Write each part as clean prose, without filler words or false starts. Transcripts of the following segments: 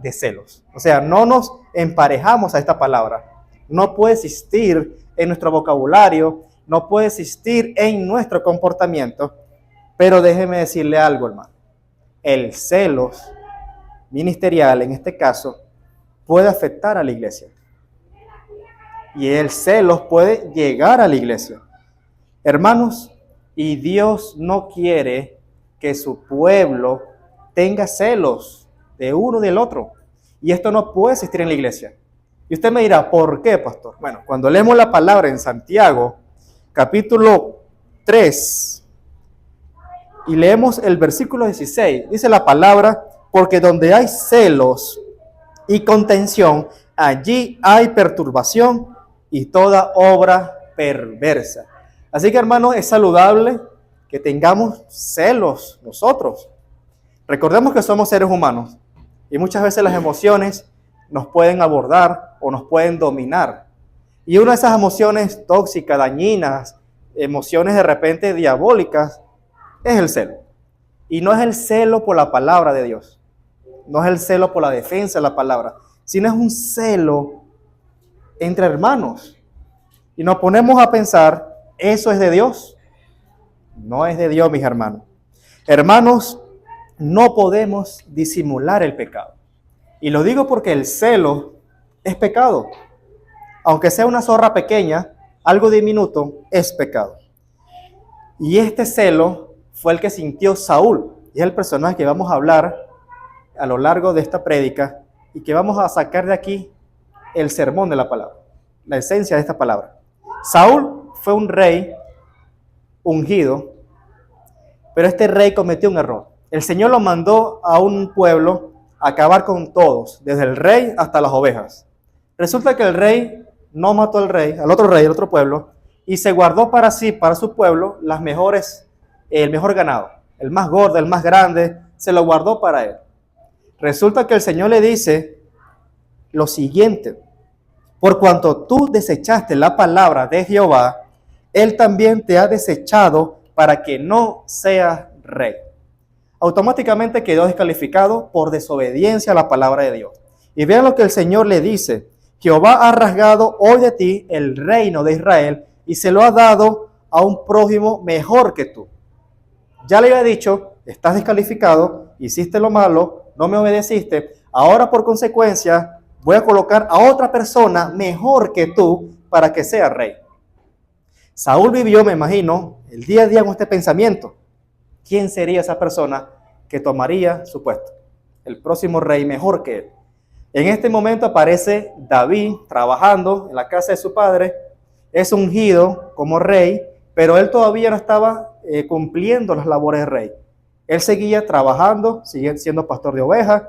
de celos. O sea, no nos emparejamos a esta palabra. No puede existir en nuestro vocabulario, no puede existir en nuestro comportamiento. Pero déjeme decirle algo, hermano. El celos ministerial, en este caso, puede afectar a la iglesia. Y el celos puede llegar a la iglesia. Hermanos, y Dios no quiere que su pueblo tenga celos de uno y del otro. Y esto no puede existir en la iglesia. Y usted me dirá, ¿por qué, pastor? Bueno, cuando leemos la palabra en Santiago, capítulo 3, y leemos el versículo 16, dice la palabra, porque donde hay celos y contención, allí hay perturbación y toda obra perversa. Así que, hermanos, es saludable que tengamos celos nosotros. Recordemos que somos seres humanos y muchas veces las emociones nos pueden abordar o nos pueden dominar. Y una de esas emociones tóxicas, dañinas, emociones de repente diabólicas, es el celo. Y no es el celo por la palabra de Dios, no es el celo por la defensa de la palabra, sino es un celo entre hermanos. Y nos ponemos a pensar, ¿eso es de Dios? No es de Dios, mis hermanos. Hermanos, no podemos disimular el pecado. Y lo digo porque el celo es pecado. Aunque sea una zorra pequeña, algo diminuto, es pecado. Y este celo fue el que sintió Saúl. Y es el personaje que vamos a hablar a lo largo de esta prédica y que vamos a sacar de aquí el sermón de la palabra, la esencia de esta palabra. Saúl fue un rey ungido, pero este rey cometió un error. El Señor lo mandó a un pueblo a acabar con todos, desde el rey hasta las ovejas. Resulta que el rey no mató al rey, al otro pueblo, y se guardó para sí, para su pueblo, el mejor ganado, el más gordo, el más grande, se lo guardó para él. Resulta que el Señor le dice lo siguiente: por cuanto tú desechaste la palabra de Jehová, Él también te ha desechado para que no seas rey. Automáticamente quedó descalificado por desobediencia a la palabra de Dios. Y vean lo que el Señor le dice: Jehová ha rasgado hoy de ti el reino de Israel y se lo ha dado a un prójimo mejor que tú. Ya le había dicho, estás descalificado, hiciste lo malo, no me obedeciste, ahora por consecuencia voy a colocar a otra persona mejor que tú para que sea rey. Saúl vivió, me imagino, el día a día con este pensamiento. ¿Quién sería esa persona que tomaría su puesto? El próximo rey mejor que él. En este momento aparece David trabajando en la casa de su padre. Es ungido como rey, pero él todavía no estaba cumpliendo las labores de rey. Él seguía trabajando, seguía siendo pastor de ovejas,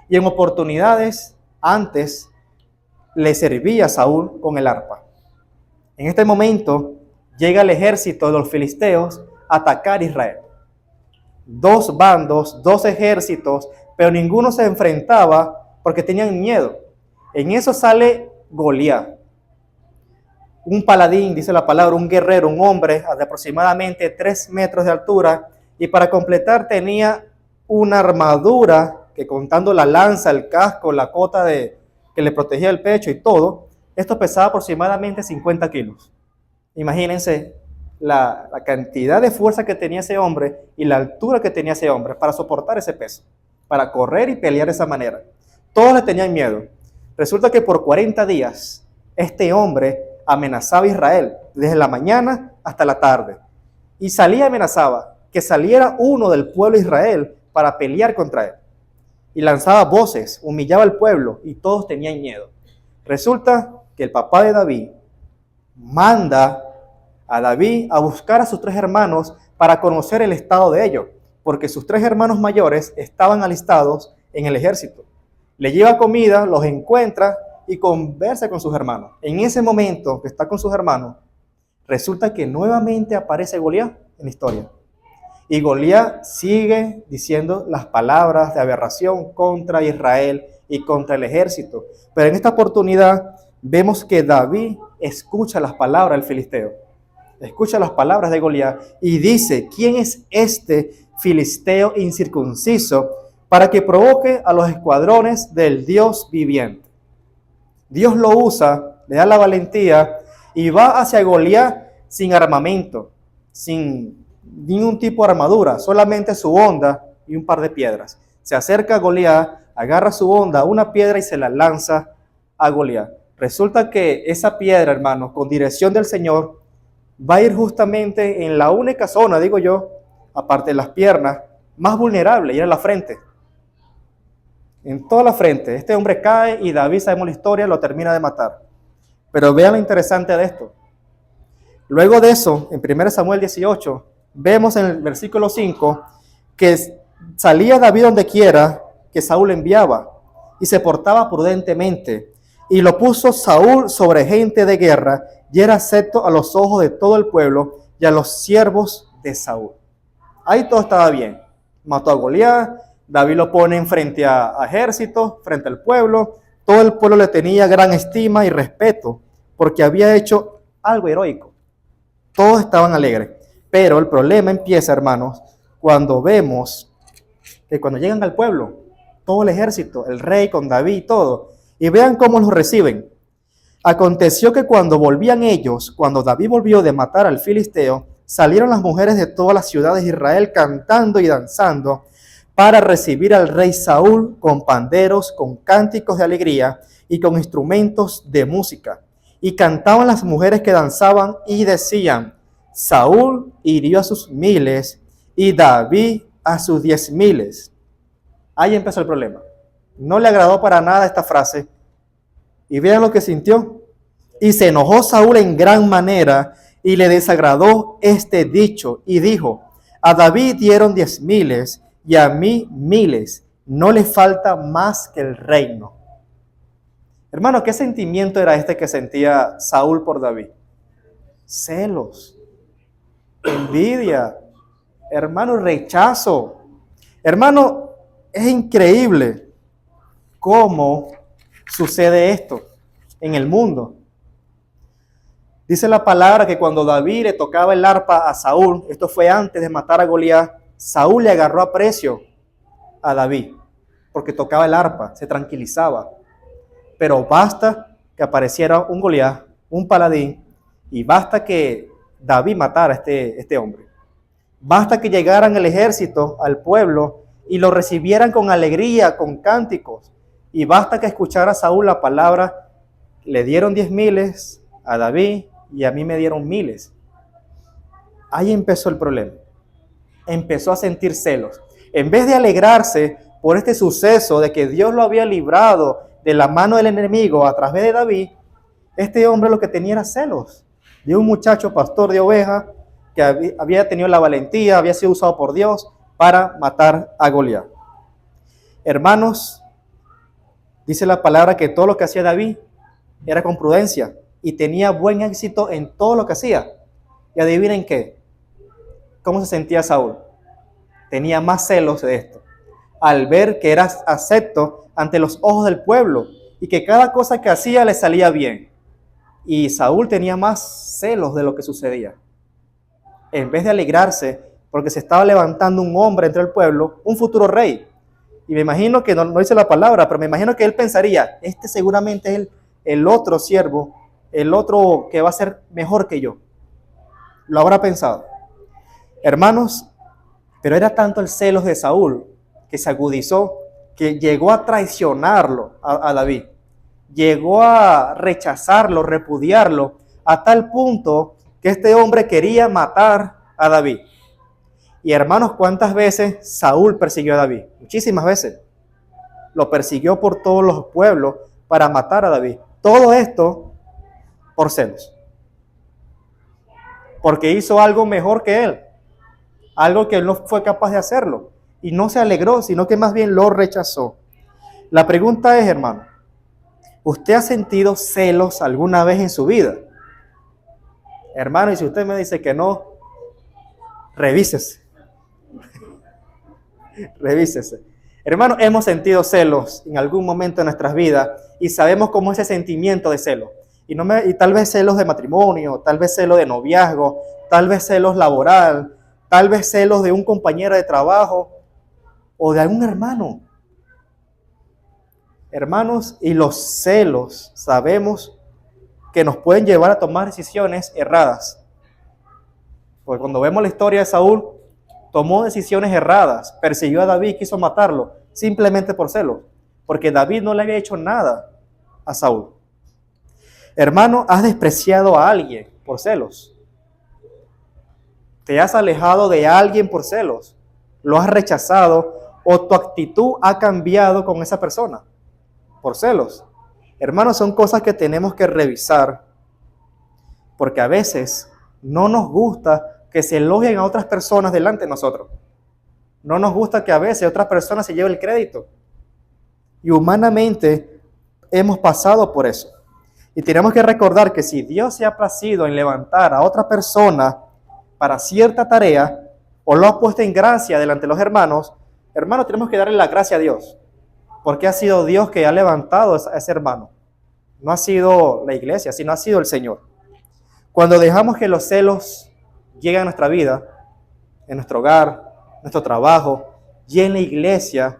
y en oportunidades antes le servía a Saúl con el arpa. En este momento llega el ejército de los filisteos a atacar a Israel. Dos bandos, dos ejércitos, pero ninguno se enfrentaba porque tenían miedo. En eso sale Goliat, un paladín, dice la palabra, un guerrero, un hombre de aproximadamente 3 metros de altura, y para completar tenía una armadura que, contando la lanza, el casco, la cota que le protegía el pecho y todo, esto pesaba aproximadamente 50 kilos. Imagínense la cantidad de fuerza que tenía ese hombre y la altura que tenía ese hombre para soportar ese peso, para correr y pelear de esa manera. Todos le tenían miedo. Resulta que por 40 días este hombre amenazaba a Israel, desde la mañana hasta la tarde. Y salía y amenazaba que saliera uno del pueblo de Israel para pelear contra él. Y lanzaba voces, humillaba al pueblo y todos tenían miedo. Resulta que el papá de David manda a David a buscar a sus 3 hermanos para conocer el estado de ellos, porque sus 3 hermanos mayores estaban alistados en el ejército. Le lleva comida, los encuentra y conversa con sus hermanos. En ese momento que está con sus hermanos, resulta que nuevamente aparece Goliat en la historia. Y Goliat sigue diciendo las palabras de aberración contra Israel y contra el ejército. Pero en esta oportunidad vemos que David escucha las palabras del filisteo. Escucha las palabras de Goliat y dice: ¿quién es este filisteo incircunciso para que provoque a los escuadrones del Dios viviente. Dios lo usa, le da la valentía y va hacia Goliat sin armamento, sin ningún tipo de armadura, solamente su honda y un par de piedras. Se acerca a Goliat, agarra su honda, una piedra y se la lanza a Goliat. Resulta que esa piedra, hermanos, con dirección del Señor, va a ir justamente en la única zona, digo yo, aparte de las piernas, más vulnerable, y era la frente. En toda la frente. Este hombre cae y David, sabemos la historia, lo termina de matar. Pero vean lo interesante de esto. Luego de eso, en 1 Samuel 18, vemos en el versículo 5 que salía David donde quiera que Saúl enviaba y se portaba prudentemente. Y lo puso Saúl sobre gente de guerra y era acepto a los ojos de todo el pueblo y a los siervos de Saúl. Ahí todo estaba bien. Mató a Goliat, David lo pone en frente a ejércitos, frente al pueblo. Todo el pueblo le tenía gran estima y respeto porque había hecho algo heroico. Todos estaban alegres. Pero el problema empieza, hermanos, cuando vemos que cuando llegan al pueblo, todo el ejército, el rey con David y todo, y vean cómo los reciben. Aconteció que cuando volvían ellos, cuando David volvió de matar al filisteo, salieron las mujeres de todas las ciudades de Israel cantando y danzando para recibir al rey Saúl con panderos, con cánticos de alegría y con instrumentos de música. Y cantaban las mujeres que danzaban y decían: Saúl hirió a sus miles y David a sus 10,000. Ahí empezó el problema. No le agradó para nada esta frase. Y vean lo que sintió. Y se enojó Saúl en gran manera y le desagradó este dicho y dijo: a David dieron 10,000 y a mí 1,000. No le falta más que el reino. Hermano, ¿qué sentimiento era este que sentía Saúl por David? Celos, envidia, hermano, rechazo. Hermano, es increíble cómo sucede esto en el mundo. Dice la palabra que cuando David le tocaba el arpa a Saúl, esto fue antes de matar a Goliat, Saúl le agarró aprecio a David porque tocaba el arpa, se tranquilizaba. Pero basta que apareciera un Goliat, un paladín, y basta que David matara a este hombre. Basta que llegaran el ejército al pueblo y lo recibieran con alegría, con cánticos. Y basta que escuchara a Saúl la palabra: le dieron 10,000 a David y a mí me dieron 1,000. Ahí empezó el problema. Empezó a sentir celos. En vez de alegrarse por este suceso de que Dios lo había librado de la mano del enemigo a través de David, este hombre lo que tenía era celos de un muchacho pastor de ovejas que había tenido la valentía, había sido usado por Dios para matar a Goliat. Hermanos, dice la palabra que todo lo que hacía David era con prudencia y tenía buen éxito en todo lo que hacía. Y adivinen qué, ¿cómo se sentía Saúl? Tenía más celos de esto, al ver que era acepto ante los ojos del pueblo y que cada cosa que hacía le salía bien. Y Saúl tenía más celos de lo que sucedía. En vez de alegrarse porque se estaba levantando un hombre entre el pueblo, un futuro rey. Y me imagino que, no dice la palabra, pero me imagino que él pensaría: este seguramente es el otro siervo, el otro que va a ser mejor que yo. Lo habrá pensado. Hermanos, pero era tanto el celos de Saúl que se agudizó, que llegó a traicionarlo a David. Llegó a rechazarlo, repudiarlo, a tal punto que este hombre quería matar a David. Y hermanos, ¿cuántas veces Saúl persiguió a David? Muchísimas veces. Lo persiguió por todos los pueblos para matar a David. Todo esto por celos. Porque hizo algo mejor que él. Algo que él no fue capaz de hacerlo. Y no se alegró, sino que más bien lo rechazó. La pregunta es, hermano, ¿usted ha sentido celos alguna vez en su vida? Hermano, y si usted me dice que no, revísese. Revísese. Hermano, hemos sentido celos en algún momento de nuestras vidas y sabemos cómo es ese sentimiento de celos. Y tal vez celos de matrimonio, tal vez celos de noviazgo, tal vez celos laboral, tal vez celos de un compañero de trabajo. o de algún hermano. Hermanos, y los celos sabemos que nos pueden llevar a tomar decisiones erradas. Porque cuando vemos la historia de Saúl, tomó decisiones erradas, persiguió a David, quiso matarlo, simplemente por celos, porque David no le había hecho nada a Saúl. Hermano, has despreciado a alguien por celos. Te has alejado de alguien por celos. Lo has rechazado o tu actitud ha cambiado con esa persona por celos. Hermanos, son cosas que tenemos que revisar, porque a veces no nos gusta que se elogien a otras personas delante de nosotros. No nos gusta que a veces otras personas se lleven el crédito. Y humanamente hemos pasado por eso. Y tenemos que recordar que si Dios se ha placido en levantar a otra persona para cierta tarea, o lo ha puesto en gracia delante de los hermanos, tenemos que darle la gracia a Dios. Porque ha sido Dios que ha levantado a ese hermano. No ha sido la iglesia, sino ha sido el Señor. Cuando dejamos que los celos lleguen a nuestra vida, en nuestro hogar, nuestro trabajo, y en la iglesia,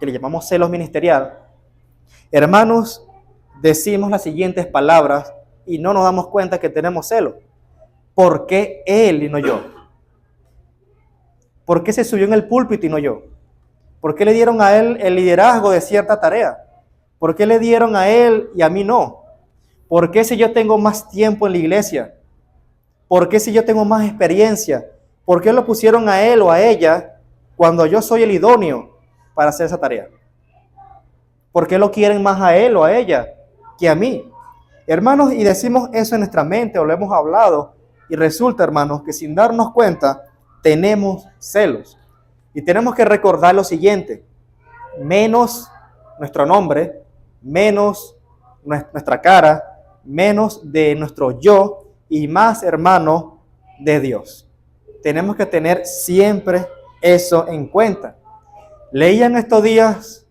que le llamamos celos ministerial, hermanos, decimos las siguientes palabras y no nos damos cuenta que tenemos celos. ¿Por qué él y no yo? ¿Por qué se subió en el púlpito y no yo? ¿Por qué le dieron a él el liderazgo de cierta tarea? ¿Por qué le dieron a él y a mí no? ¿Por qué si yo tengo más tiempo en la iglesia? ¿Por qué si yo tengo más experiencia? ¿Por qué lo pusieron a él o a ella cuando yo soy el idóneo para hacer esa tarea? ¿Por qué lo quieren más a él o a ella que a mí? Hermanos, y decimos eso en nuestra mente o lo hemos hablado y resulta, hermanos, que sin darnos cuenta tenemos celos. Y tenemos que recordar lo siguiente: menos nuestro nombre, menos nuestra cara, menos de nuestro yo y más, hermano, de Dios. Tenemos que tener siempre eso en cuenta. Leía en estos días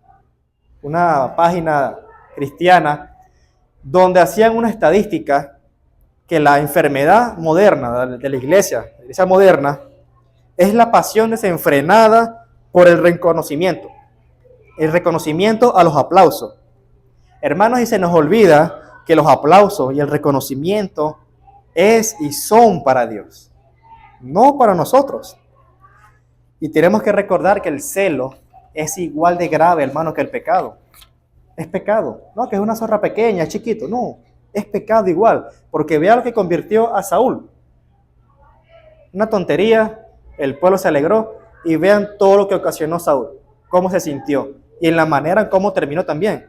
una página cristiana donde hacían una estadística que la enfermedad moderna de la iglesia moderna, es la pasión desenfrenada por el reconocimiento a los aplausos. Hermanos, y se nos olvida que los aplausos y el reconocimiento es y son para Dios, no para nosotros. Y tenemos que recordar que el celo es igual de grave, hermano, que el pecado. Es pecado, no que es una zorra pequeña, es chiquito, no, es pecado igual, porque vea lo que convirtió a Saúl. Una tontería, el pueblo se alegró y vean todo lo que ocasionó Saúl, cómo se sintió y en la manera en cómo terminó también.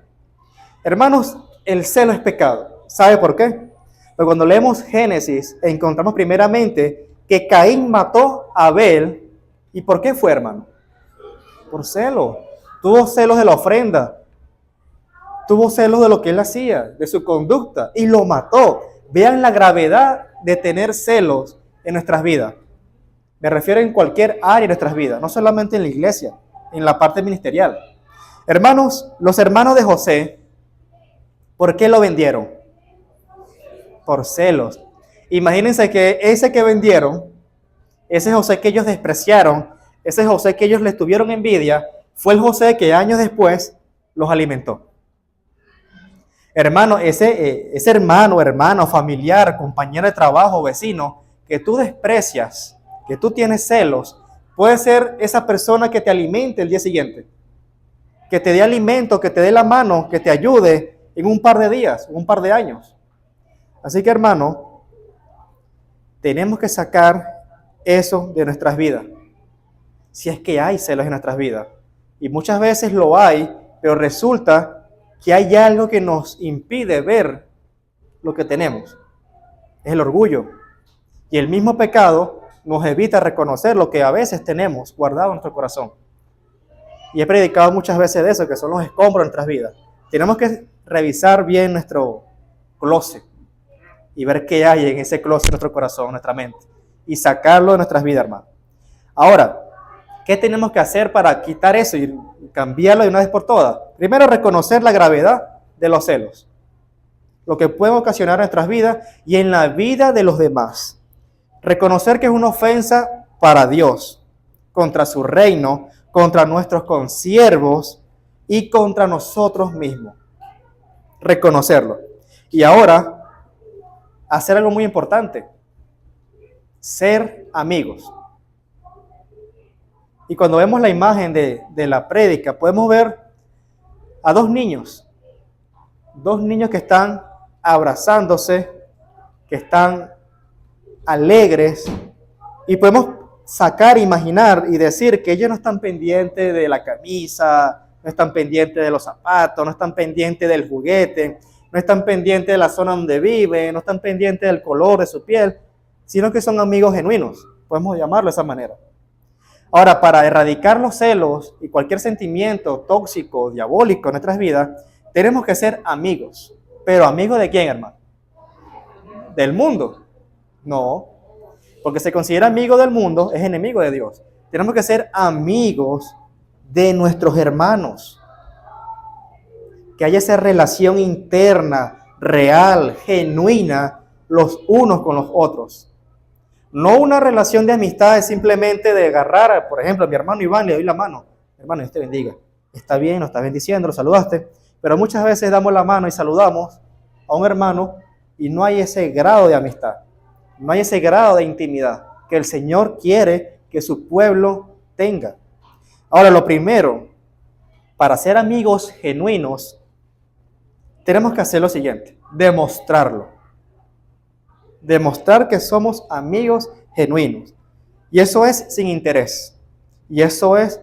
Hermanos, el celo es pecado. ¿Sabe por qué? Porque cuando leemos Génesis encontramos primeramente que Caín mató a Abel. ¿Y por qué fue, hermano? Por celo. Tuvo celos de la ofrenda. Tuvo celos de lo que él hacía, de su conducta, y lo mató. Vean la gravedad de tener celos en nuestras vidas. Me refiero en cualquier área de nuestras vidas, no solamente en la iglesia, en la parte ministerial. Hermanos, los hermanos de José, ¿por qué lo vendieron? Por celos. Imagínense que ese que vendieron, ese José que ellos despreciaron, ese José que ellos les tuvieron envidia, fue el José que años después los alimentó. Hermano, ese hermano, hermana, familiar, compañero de trabajo, vecino, que tú desprecias, que tú tienes celos, puede ser esa persona que te alimente el día siguiente, que te dé alimento, que te dé la mano, que te ayude en un par de días, un par de años. Así que, hermano, tenemos que sacar eso de nuestras vidas, si es que hay celos en nuestras vidas. Y muchas veces lo hay, pero resulta que hay algo que nos impide ver lo que tenemos. Es el orgullo. Y el mismo pecado nos evita reconocer lo que a veces tenemos guardado en nuestro corazón. Y he predicado muchas veces de eso, que son los escombros de nuestras vidas. Tenemos que revisar bien nuestro closet y ver qué hay en ese closet de nuestro corazón, nuestra mente, y sacarlo de nuestras vidas, hermano. Ahora, ¿qué tenemos que hacer para quitar eso y cambiarlo de una vez por todas? Primero, reconocer la gravedad de los celos, lo que pueden ocasionar en nuestras vidas y en la vida de los demás. Reconocer que es una ofensa para Dios, contra su reino, contra nuestros consiervos y contra nosotros mismos. Reconocerlo. Y ahora, hacer algo muy importante. Ser amigos. Y cuando vemos la imagen de la prédica, podemos ver a dos niños que están abrazándose, que están alegres, y podemos sacar, imaginar y decir que ellos no están pendientes de la camisa, no están pendientes de los zapatos, no están pendientes del juguete, no están pendientes de la zona donde viven, no están pendientes del color de su piel, sino que son amigos genuinos, podemos llamarlo de esa manera. Ahora, para erradicar los celos y cualquier sentimiento tóxico, diabólico en nuestras vidas, tenemos que ser amigos. ¿Pero amigos de quién, hermano? ¿Del mundo? No, porque se considera amigo del mundo, es enemigo de Dios. Tenemos que ser amigos de nuestros hermanos. Que haya esa relación interna, real, genuina, los unos con los otros. No una relación de amistad es simplemente de agarrar, por ejemplo, a mi hermano Iván, le doy la mano. Hermano, Dios te bendiga. Está bien, nos está bendiciendo, lo saludaste. Pero muchas veces damos la mano y saludamos a un hermano y no hay ese grado de amistad. No hay ese grado de intimidad que el Señor quiere que su pueblo tenga. Ahora, lo primero, para ser amigos genuinos, tenemos que hacer lo siguiente, demostrarlo. Demostrar que somos amigos genuinos. Y eso es sin interés. Y eso es,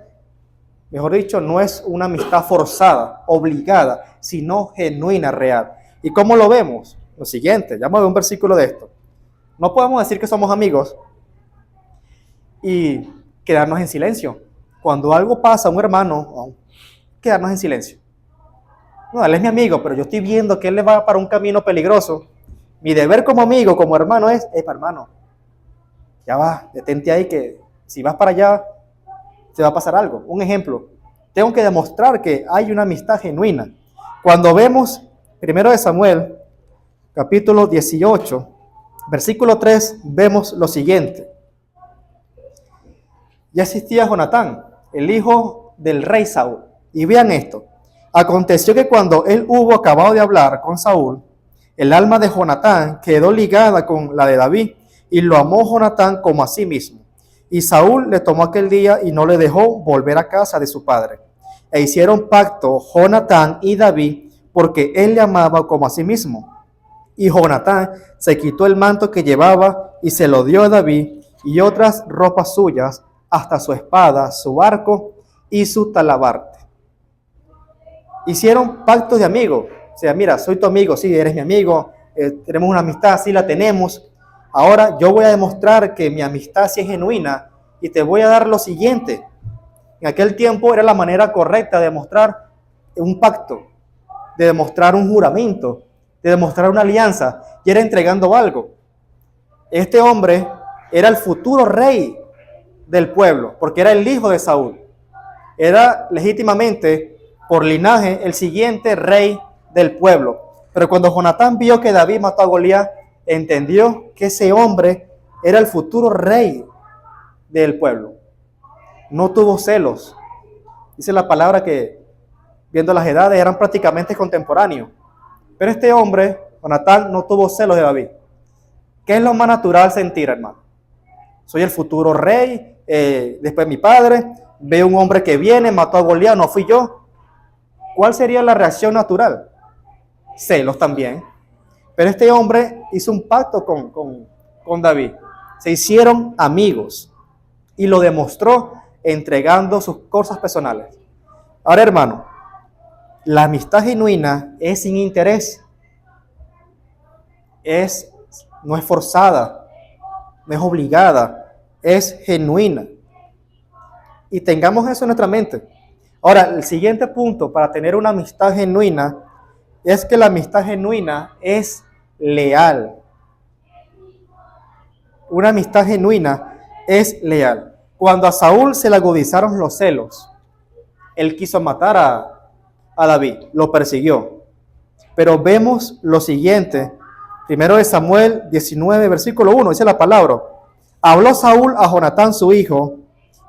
mejor dicho, no es una amistad forzada, obligada, sino genuina, real. ¿Y cómo lo vemos? Lo siguiente, ya vamos a ver un versículo de esto. No podemos decir que somos amigos y quedarnos en silencio. Cuando algo pasa a un hermano, quedarnos en silencio. No, él es mi amigo, pero yo estoy viendo que él le va para un camino peligroso. Mi deber como amigo, como hermano es, hermano, ya va, detente ahí que si vas para allá, te va a pasar algo. Un ejemplo, tengo que demostrar que hay una amistad genuina. Cuando vemos 1 Samuel, capítulo 18, versículo 3, vemos lo siguiente. Ya existía Jonatán, el hijo del rey Saúl. Y vean esto. Aconteció que cuando él hubo acabado de hablar con Saúl, el alma de Jonatán quedó ligada con la de David, y lo amó Jonatán como a sí mismo. Y Saúl le tomó aquel día y no le dejó volver a casa de su padre. E hicieron pacto Jonatán y David, porque él le amaba como a sí mismo. Y Jonatán se quitó el manto que llevaba y se lo dio a David, y otras ropas suyas, hasta su espada, su arco y su talabarte. Hicieron pactos de amigos. O sea, mira, soy tu amigo, sí, eres mi amigo, tenemos una amistad, sí la tenemos. Ahora yo voy a demostrar que mi amistad sí es genuina y te voy a dar lo siguiente. En aquel tiempo era la manera correcta de demostrar un pacto, de demostrar un juramento, de demostrar una alianza, y era entregando algo. Este hombre era el futuro rey del pueblo, porque era el hijo de Saúl. Era legítimamente, por linaje, el siguiente rey del pueblo. Pero cuando Jonatán vio que David mató a Goliat, entendió que ese hombre era el futuro rey del pueblo. No tuvo celos. Dice la palabra que, viendo las edades, eran prácticamente contemporáneos. Pero este hombre, Jonatán, no tuvo celos de David. ¿Qué es lo más natural sentir, hermano? Soy el futuro rey, después mi padre, veo un hombre que viene, mató a Goliat, no fui yo. ¿Cuál sería la reacción natural? Celos también. Pero este hombre hizo un pacto con David. Se hicieron amigos y lo demostró entregando sus cosas personales. Ahora, hermano, la amistad genuina es sin interés. No es forzada, no es obligada, es genuina. Y tengamos eso en nuestra mente. Ahora, el siguiente punto para tener una amistad genuina es que la amistad genuina es leal. Una amistad genuina es leal. Cuando a Saúl se le agudizaron los celos, él quiso matar a David, lo persiguió. Pero vemos lo siguiente, 1 Samuel 19, versículo 1, dice la palabra. Habló Saúl a Jonatán su hijo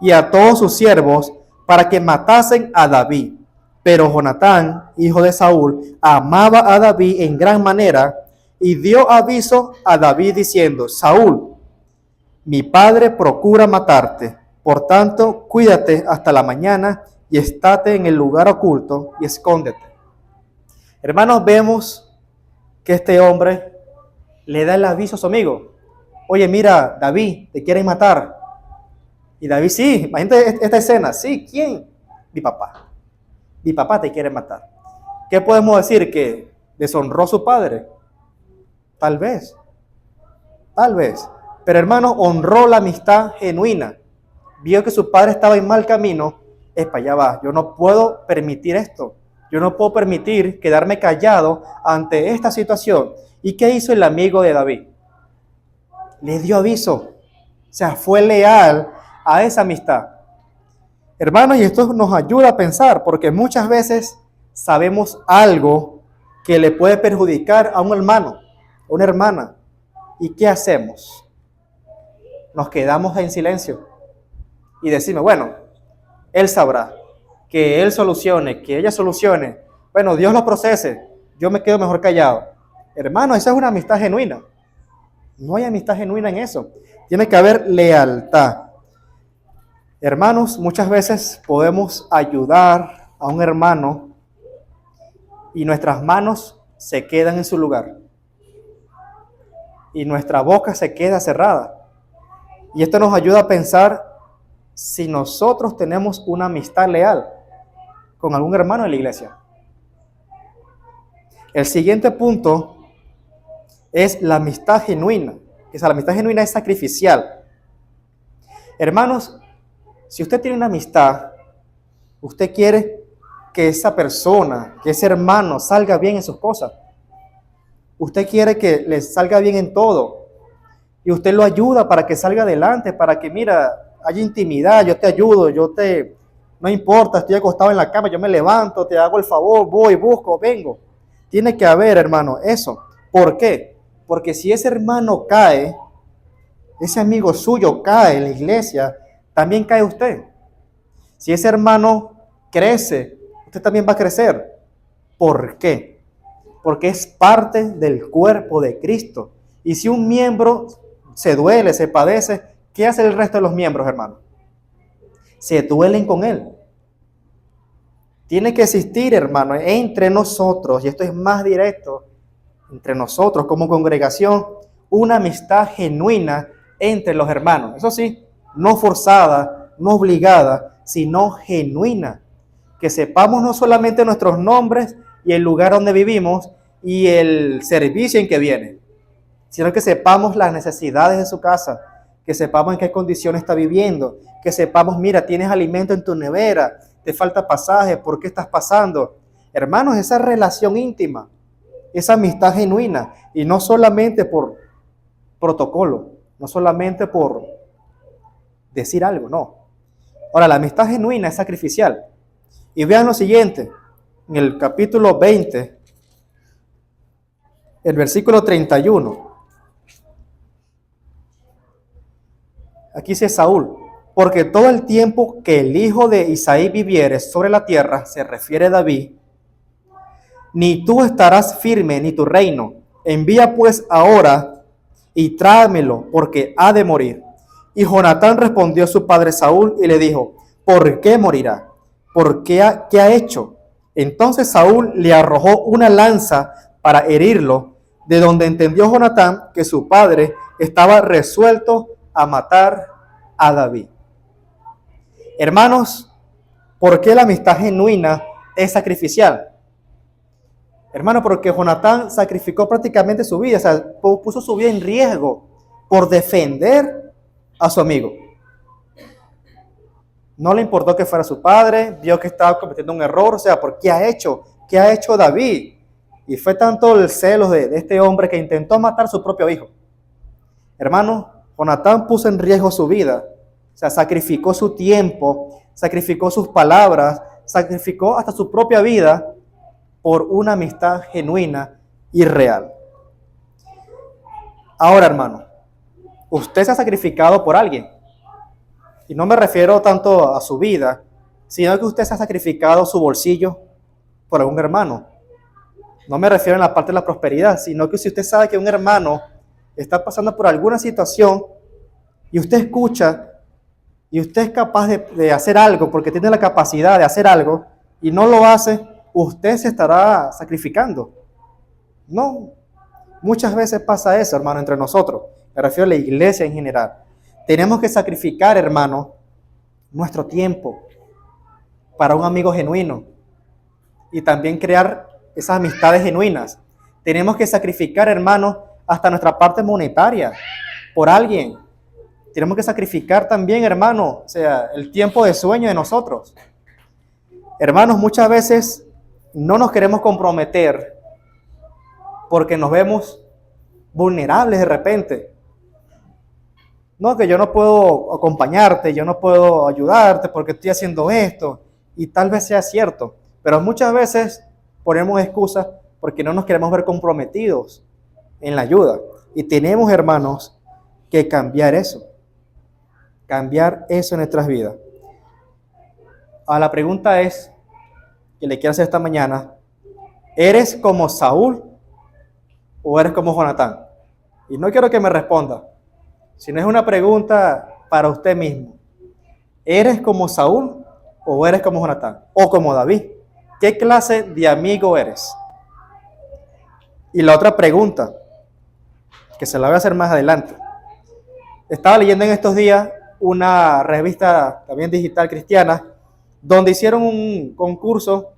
y a todos sus siervos para que matasen a David. Pero Jonatán, hijo de Saúl, amaba a David en gran manera y dio aviso a David diciendo: Saúl, mi padre procura matarte. Por tanto, cuídate hasta la mañana y estate en el lugar oculto y escóndete. Hermanos, vemos que este hombre le da el aviso a su amigo. Oye, mira, David, te quieren matar. Y David, sí, imagínate esta escena. Sí, ¿quién? Mi papá. Mi papá te quiere matar. ¿Qué podemos decir? ¿Que deshonró a su padre? Tal vez. Tal vez. Pero hermanos, honró la amistad genuina. Vio que su padre estaba en mal camino. Es para allá va. Yo no puedo permitir esto. Yo no puedo permitir quedarme callado ante esta situación. ¿Y qué hizo el amigo de David? Le dio aviso. O sea, fue leal a esa amistad. Hermanos, y esto nos ayuda a pensar, porque muchas veces sabemos algo que le puede perjudicar a un hermano, a una hermana. ¿Y qué hacemos? Nos quedamos en silencio y decimos, bueno, él sabrá, que él solucione, que ella solucione. Bueno, Dios lo procese, yo me quedo mejor callado. Hermano, esa es una amistad genuina. No hay amistad genuina en eso. Tiene que haber lealtad. Hermanos, muchas veces podemos ayudar a un hermano y nuestras manos se quedan en su lugar y nuestra boca se queda cerrada. Y esto nos ayuda a pensar si nosotros tenemos una amistad leal con algún hermano de la iglesia. El siguiente punto es la amistad genuina. La amistad genuina es sacrificial. Hermanos, si usted tiene una amistad, usted quiere que esa persona, que ese hermano salga bien en sus cosas. Usted quiere que le salga bien en todo. Y usted lo ayuda para que salga adelante, para que, mira, haya intimidad, yo te ayudo, no importa, estoy acostado en la cama, yo me levanto, te hago el favor, voy, busco, vengo. Tiene que haber, hermano, eso. ¿Por qué? Porque si ese hermano cae, ese amigo suyo cae en la iglesia, también cae usted. Si ese hermano crece, usted también va a crecer. ¿Por qué? Porque es parte del cuerpo de Cristo. Y si un miembro se duele, se padece, ¿qué hace el resto de los miembros, hermano? Se duelen con él. Tiene que existir, hermano, entre nosotros, y esto es más directo, entre nosotros como congregación, una amistad genuina entre los hermanos. Eso sí, no forzada, no obligada, sino genuina. Que sepamos no solamente nuestros nombres y el lugar donde vivimos y el servicio en que viene, sino que sepamos las necesidades de su casa, que sepamos en qué condiciones está viviendo, que sepamos, mira, tienes alimento en tu nevera, te falta pasaje, ¿por qué estás pasando? Hermanos, esa relación íntima, esa amistad genuina, y no solamente por protocolo, no solamente por decir algo, no. Ahora, la amistad genuina es sacrificial. Y vean lo siguiente, en el capítulo 20, el versículo 31. Aquí dice Saúl, porque todo el tiempo que el hijo de Isaí viviere sobre la tierra, se refiere a David, ni tú estarás firme, ni tu reino. Envía pues ahora y tráemelo, porque ha de morir. Y Jonatán respondió a su padre Saúl y le dijo, ¿por qué morirá? ¿Por qué? ¿Qué ha hecho? Entonces Saúl le arrojó una lanza para herirlo, de donde entendió Jonatán que su padre estaba resuelto a matar a David. Hermanos, ¿por qué la amistad genuina es sacrificial? Hermano, porque Jonatán sacrificó prácticamente su vida, o sea, puso su vida en riesgo por defender a su amigo. No le importó que fuera su padre, vio que estaba cometiendo un error, o sea, ¿por qué ha hecho? ¿Qué ha hecho David? Y fue tanto el celo de este hombre que intentó matar a su propio hijo. Hermano, Jonatán puso en riesgo su vida, o sea, sacrificó su tiempo, sacrificó sus palabras, sacrificó hasta su propia vida por una amistad genuina y real. Ahora, hermano, usted se ha sacrificado por alguien. Y no me refiero tanto a su vida, sino que usted se ha sacrificado su bolsillo por algún hermano. No me refiero en la parte de la prosperidad, sino que si usted sabe que un hermano está pasando por alguna situación y usted escucha y usted es capaz de hacer algo porque tiene la capacidad de hacer algo y no lo hace, usted se estará sacrificando. No, muchas veces pasa eso, hermano, entre nosotros. Me refiero a la iglesia en general. Tenemos que sacrificar, hermano, nuestro tiempo para un amigo genuino y también crear esas amistades genuinas. Tenemos que sacrificar, hermano, hasta nuestra parte monetaria por alguien. Tenemos que sacrificar también, hermano, o sea, el tiempo de sueño de nosotros. Hermanos, muchas veces no nos queremos comprometer porque nos vemos vulnerables de repente. No, que yo no puedo acompañarte, yo no puedo ayudarte porque estoy haciendo esto. Y tal vez sea cierto, pero muchas veces ponemos excusas porque no nos queremos ver comprometidos en la ayuda. Y tenemos, hermanos, que cambiar eso en nuestras vidas. La pregunta es, que le quiero hacer esta mañana, ¿eres como Saúl o eres como Jonatán? Y no quiero que me responda, sino es una pregunta para usted mismo. ¿Eres como Saúl o eres como Jonatán? O como David. ¿Qué clase de amigo eres? Y la otra pregunta, que se la voy a hacer más adelante. Estaba leyendo en estos días una revista también digital cristiana, donde hicieron un concurso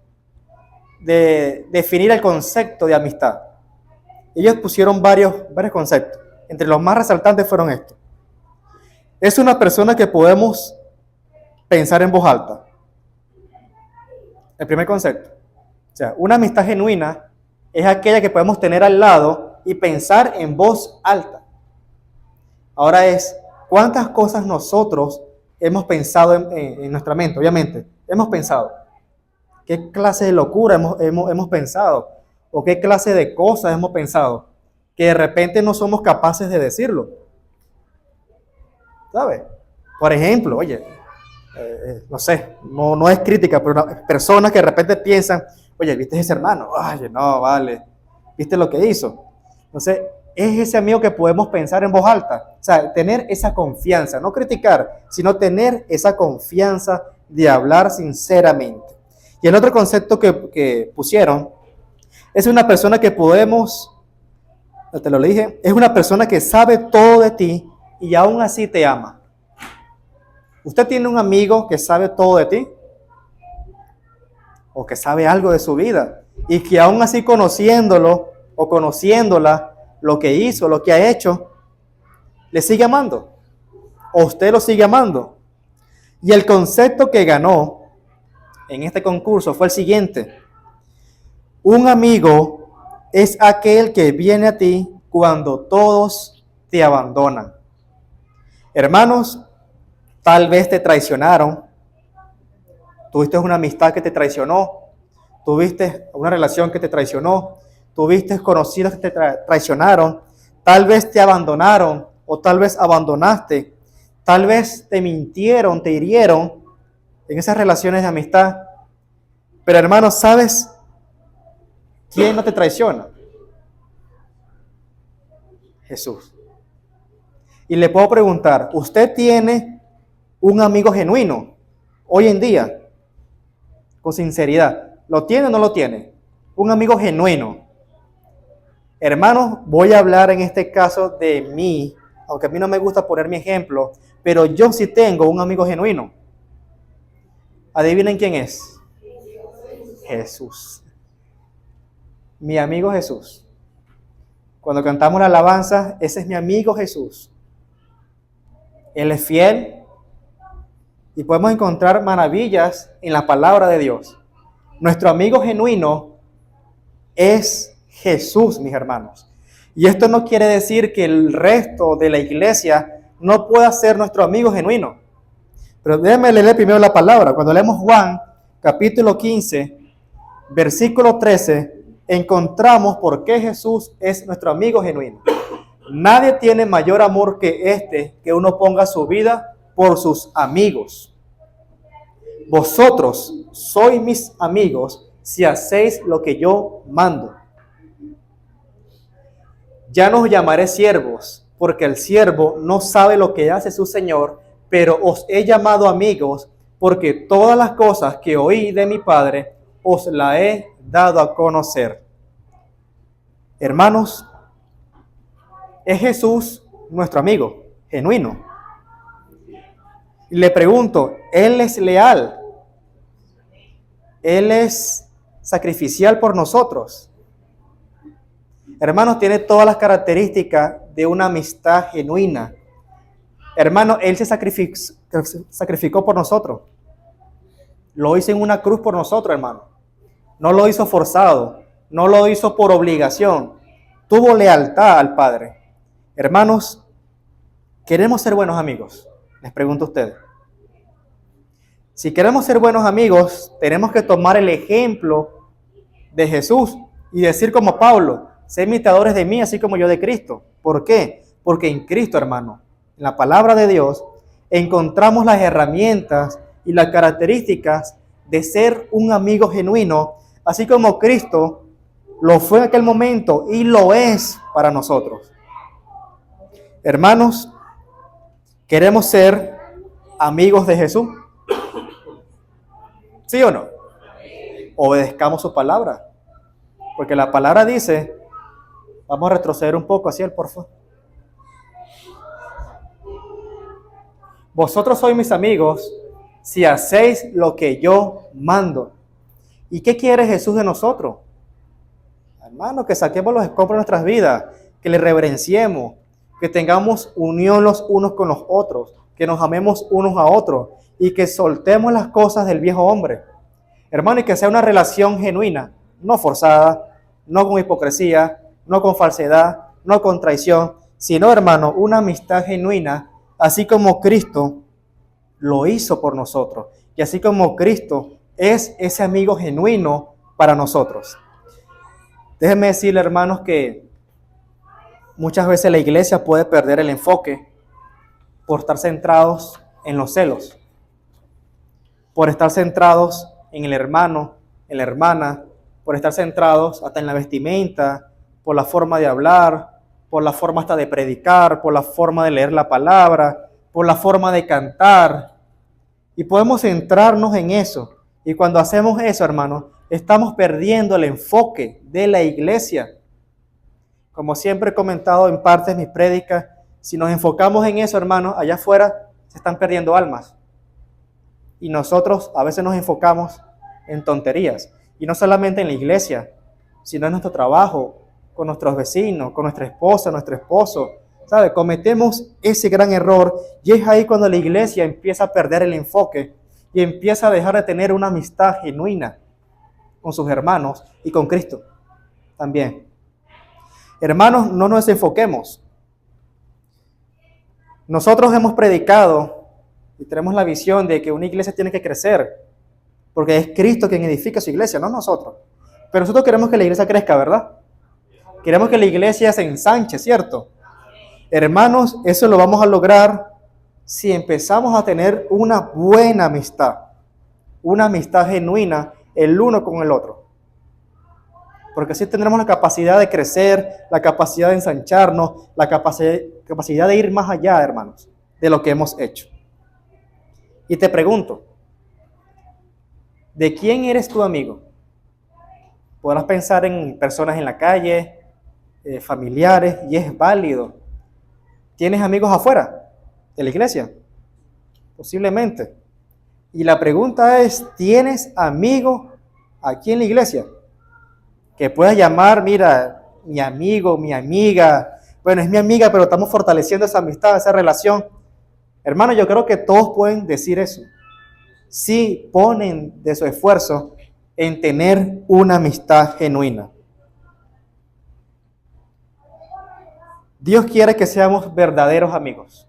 de definir el concepto de amistad. Ellos pusieron varios conceptos. Entre los más resaltantes fueron estos. Es una persona que podemos pensar en voz alta. El primer concepto. O sea, una amistad genuina es aquella que podemos tener al lado y pensar en voz alta. Ahora ¿cuántas cosas nosotros hemos pensado en nuestra mente? Obviamente, hemos pensado. ¿Qué clase de locura hemos pensado? ¿O qué clase de cosas hemos pensado? Que de repente no somos capaces de decirlo. ¿Sabe? Por ejemplo, oye, no sé, no es crítica, pero personas que de repente piensan, oye, ¿viste ese hermano? Oye, no, vale. ¿Viste lo que hizo? Entonces, es ese amigo que podemos pensar en voz alta. O sea, tener esa confianza, no criticar, sino tener esa confianza de hablar sinceramente. Y el otro concepto que pusieron es una persona que podemos, te lo dije, es una persona que sabe todo de ti y aún así te ama. ¿Usted tiene un amigo que sabe todo de ti? ¿O que sabe algo de su vida? Y que aún así conociéndolo o conociéndola, lo que hizo, lo que ha hecho, le sigue amando. O usted lo sigue amando. Y el concepto que ganó en este concurso fue el siguiente. Un amigo es aquel que viene a ti cuando todos te abandonan. Hermanos, tal vez te traicionaron. Tuviste una amistad que te traicionó. Tuviste una relación que te traicionó. Tuviste conocidos que te traicionaron. Tal vez te abandonaron o tal vez abandonaste. Tal vez te mintieron, te hirieron en esas relaciones de amistad. Pero hermanos, ¿sabes quién no te traiciona? Jesús. Y le puedo preguntar, ¿usted tiene un amigo genuino hoy en día? Con sinceridad, ¿lo tiene o no lo tiene? Un amigo genuino. Hermanos, voy a hablar en este caso de mí, aunque a mí no me gusta poner mi ejemplo, pero yo sí tengo un amigo genuino. ¿Adivinen quién es? Jesús. Mi amigo Jesús. Cuando cantamos la alabanza, ese es mi amigo Jesús. Él es fiel y podemos encontrar maravillas en la palabra de Dios. Nuestro amigo genuino es Jesús, mis hermanos. Y esto no quiere decir que el resto de la iglesia no pueda ser nuestro amigo genuino. Pero déjenme leer primero la palabra. Cuando leemos Juan, capítulo 15, versículo 13, encontramos por qué Jesús es nuestro amigo genuino. Nadie tiene mayor amor que uno ponga su vida por sus amigos. Vosotros sois mis amigos si hacéis lo que yo mando. Ya no os llamaré siervos, porque el siervo no sabe lo que hace su señor, pero os he llamado amigos, porque todas las cosas que oí de mi Padre os las he dado a conocer. Hermanos, ¿es Jesús nuestro amigo genuino? Le pregunto, ¿Él es leal? ¿Él es sacrificial por nosotros? Hermanos, tiene todas las características de una amistad genuina. Hermano, Él se sacrificó por nosotros. Lo hizo en una cruz por nosotros, hermano. No lo hizo forzado, no lo hizo por obligación. Tuvo lealtad al Padre. Hermanos, ¿queremos ser buenos amigos? Les pregunto a ustedes. Si queremos ser buenos amigos, tenemos que tomar el ejemplo de Jesús y decir como Pablo, sé imitadores de mí, así como yo de Cristo. ¿Por qué? Porque en Cristo, hermano, en la palabra de Dios, encontramos las herramientas y las características de ser un amigo genuino, así como Cristo lo fue en aquel momento y lo es para nosotros. Hermanos, ¿queremos ser amigos de Jesús? ¿Sí o no? Obedezcamos su palabra. Porque la palabra dice, vamos a retroceder un poco hacia él, por favor. Vosotros sois mis amigos si hacéis lo que yo mando. ¿Y qué quiere Jesús de nosotros? Hermano, que saquemos los escombros de nuestras vidas, que le reverenciemos, que tengamos unión los unos con los otros, que nos amemos unos a otros y que soltemos las cosas del viejo hombre. Hermano, y que sea una relación genuina, no forzada, no con hipocresía, no con falsedad, no con traición, sino, hermano, una amistad genuina, así como Cristo lo hizo por nosotros y así como Cristo es ese amigo genuino para nosotros. Déjenme decirle, hermanos, que muchas veces la iglesia puede perder el enfoque por estar centrados en los celos, por estar centrados en el hermano, en la hermana, por estar centrados hasta en la vestimenta, por la forma de hablar, por la forma hasta de predicar, por la forma de leer la palabra, por la forma de cantar. Y podemos centrarnos en eso. Y cuando hacemos eso, hermanos, estamos perdiendo el enfoque de la iglesia. Como siempre he comentado en partes de mis prédicas, si nos enfocamos en eso, hermanos, allá afuera se están perdiendo almas. Y nosotros a veces nos enfocamos en tonterías. Y no solamente en la iglesia, sino en nuestro trabajo, con nuestros vecinos, con nuestra esposa, nuestro esposo. ¿Sabe? Cometemos ese gran error y es ahí cuando la iglesia empieza a perder el enfoque y empieza a dejar de tener una amistad genuina con sus hermanos y con Cristo también. Hermanos, no nos enfoquemos. Nosotros hemos predicado y tenemos la visión de que una iglesia tiene que crecer, porque es Cristo quien edifica su iglesia, no nosotros. Pero nosotros queremos que la iglesia crezca, ¿verdad? Queremos que la iglesia se ensanche, ¿cierto? Hermanos, eso lo vamos a lograr si empezamos a tener una buena amistad, una amistad genuina el uno con el otro. Porque así tendremos la capacidad de crecer, la capacidad de ensancharnos, la capacidad de ir más allá, hermanos, de lo que hemos hecho. Y te pregunto, ¿de quién eres tu amigo? Podrás pensar en personas en la calle, familiares, y es válido. ¿Tienes amigos afuera de la iglesia? Posiblemente. Y la pregunta es, ¿tienes amigos aquí en la iglesia? Que puedas llamar, mira, mi amigo, mi amiga. Bueno, es mi amiga, pero estamos fortaleciendo esa amistad, esa relación. Hermano, yo creo que todos pueden decir eso. Si ponen de su esfuerzo en tener una amistad genuina. Dios quiere que seamos verdaderos amigos.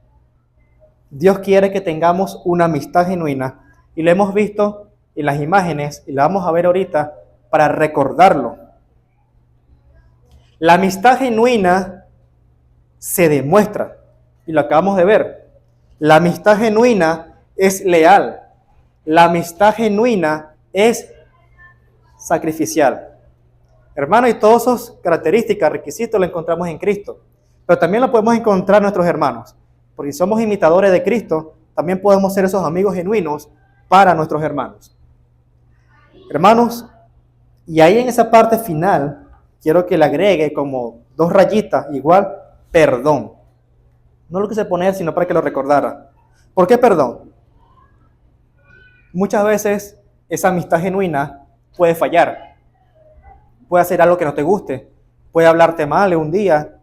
Dios quiere que tengamos una amistad genuina y lo hemos visto en las imágenes y la vamos a ver ahorita para recordarlo. La amistad genuina se demuestra y lo acabamos de ver. La amistad genuina es leal. La amistad genuina es sacrificial. Hermano, y todas esas características, requisitos, lo encontramos en Cristo. Pero también lo podemos encontrar en nuestros hermanos. Porque si somos imitadores de Cristo, también podemos ser esos amigos genuinos para nuestros hermanos. Hermanos, y ahí en esa parte final, quiero que le agregue como 2 rayitas, igual, perdón. No lo quise poner, sino para que lo recordara. ¿Por qué perdón? Muchas veces esa amistad genuina puede fallar. Puede hacer algo que no te guste. Puede hablarte mal un día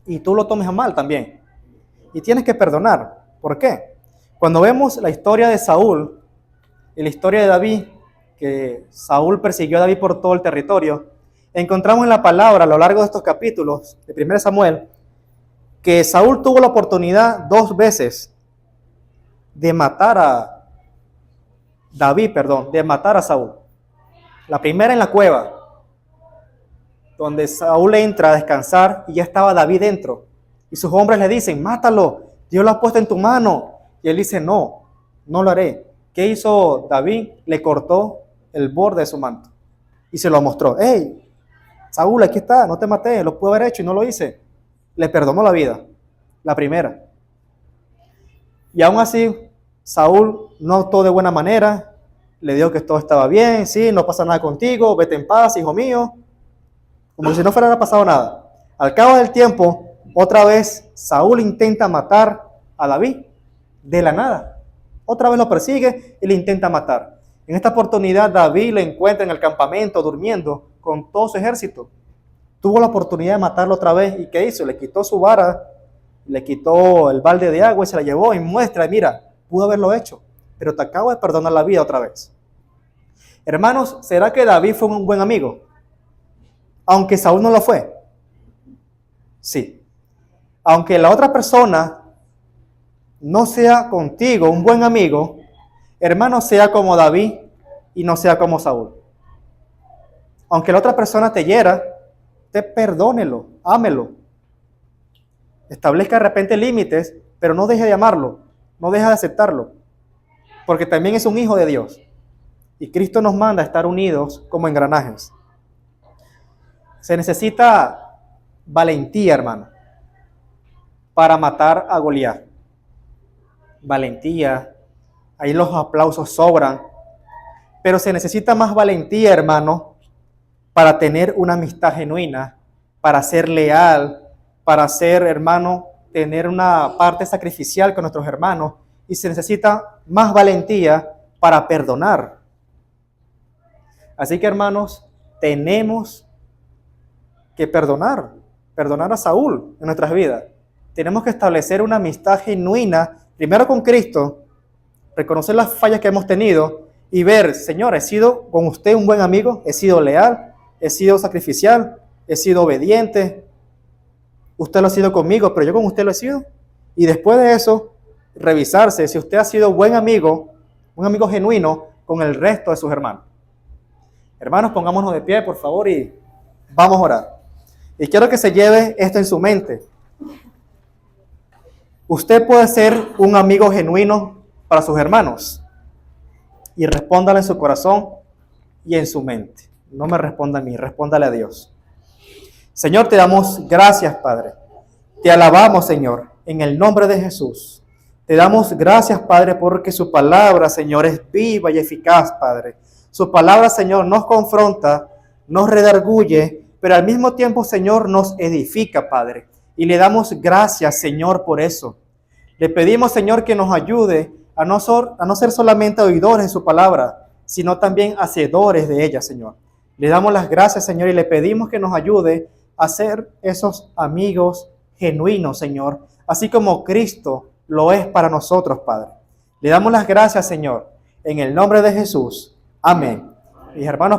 y tú lo tomes a mal también. Y tienes que perdonar. ¿Por qué? Cuando vemos la historia de Saúl y la historia de David, que Saúl persiguió a David por todo el territorio, encontramos en la palabra a lo largo de estos capítulos de 1 Samuel que Saúl tuvo la oportunidad 2 veces de matar a David, de matar a Saúl. La primera en la cueva, donde Saúl entra a descansar y ya estaba David dentro. Y sus hombres le dicen, mátalo, Dios lo ha puesto en tu mano. Y él dice, no, no lo haré. ¿Qué hizo David? Le cortó el borde de su manto y se lo mostró. Hey, Saúl, aquí está, no te maté, lo pude haber hecho y no lo hice. Le perdonó la vida, la primera. Y aún así, Saúl no actuó de buena manera, le dijo que todo estaba bien, sí, no pasa nada contigo, vete en paz, hijo mío, como si no fuera pasado nada. Al cabo del tiempo, otra vez Saúl intenta matar a David, de la nada. Otra vez lo persigue y le intenta matar. En esta oportunidad, David le encuentra en el campamento durmiendo con todo su ejército. Tuvo la oportunidad de matarlo otra vez. ¿Y qué hizo? Le quitó su vara, le quitó el balde de agua y se la llevó y muestra, mira, pudo haberlo hecho, pero te acabo de perdonar la vida otra vez. Hermanos, ¿será que David fue un buen amigo? Aunque Saúl no lo fue. Sí. Aunque la otra persona no sea contigo un buen amigo, hermano, sea como David y no sea como Saúl. Aunque la otra persona te hiera, te perdónelo, ámelo. Establezca de repente límites, pero no deje de amarlo, no deje de aceptarlo, porque también es un hijo de Dios. Y Cristo nos manda a estar unidos como engranajes. Se necesita valentía, hermano, para matar a Goliat. Valentía, ahí los aplausos sobran, pero se necesita más valentía, hermano, para tener una amistad genuina, para ser leal, para ser, hermano, tener una parte sacrificial con nuestros hermanos, y se necesita más valentía para perdonar. Así que, hermanos, tenemos que perdonar a Saúl en nuestras vidas. Tenemos que establecer una amistad genuina, primero con Cristo, reconocer las fallas que hemos tenido y ver, Señor, he sido con usted un buen amigo, he sido leal, he sido sacrificial, he sido obediente, usted lo ha sido conmigo, pero yo con usted lo he sido. Y después de eso, revisarse si usted ha sido buen amigo, un amigo genuino con el resto de sus hermanos. Hermanos, pongámonos de pie, por favor, y vamos a orar. Y quiero que se lleve esto en su mente. Usted puede ser un amigo genuino para sus hermanos. Y respóndale en su corazón y en su mente. No me responda a mí, respóndale a Dios. Señor, te damos gracias, Padre. Te alabamos, Señor, en el nombre de Jesús. Te damos gracias, Padre, porque su palabra, Señor, es viva y eficaz, Padre. Su palabra, Señor, nos confronta, nos redarguye, pero al mismo tiempo, Señor, nos edifica, Padre. Y le damos gracias, Señor, por eso. Le pedimos, Señor, que nos ayude a no ser solamente oidores de su palabra, sino también hacedores de ella, Señor. Le damos las gracias, Señor, y le pedimos que nos ayude a ser esos amigos genuinos, Señor, así como Cristo lo es para nosotros, Padre. Le damos las gracias, Señor, en el nombre de Jesús. Amén. Mis hermanos,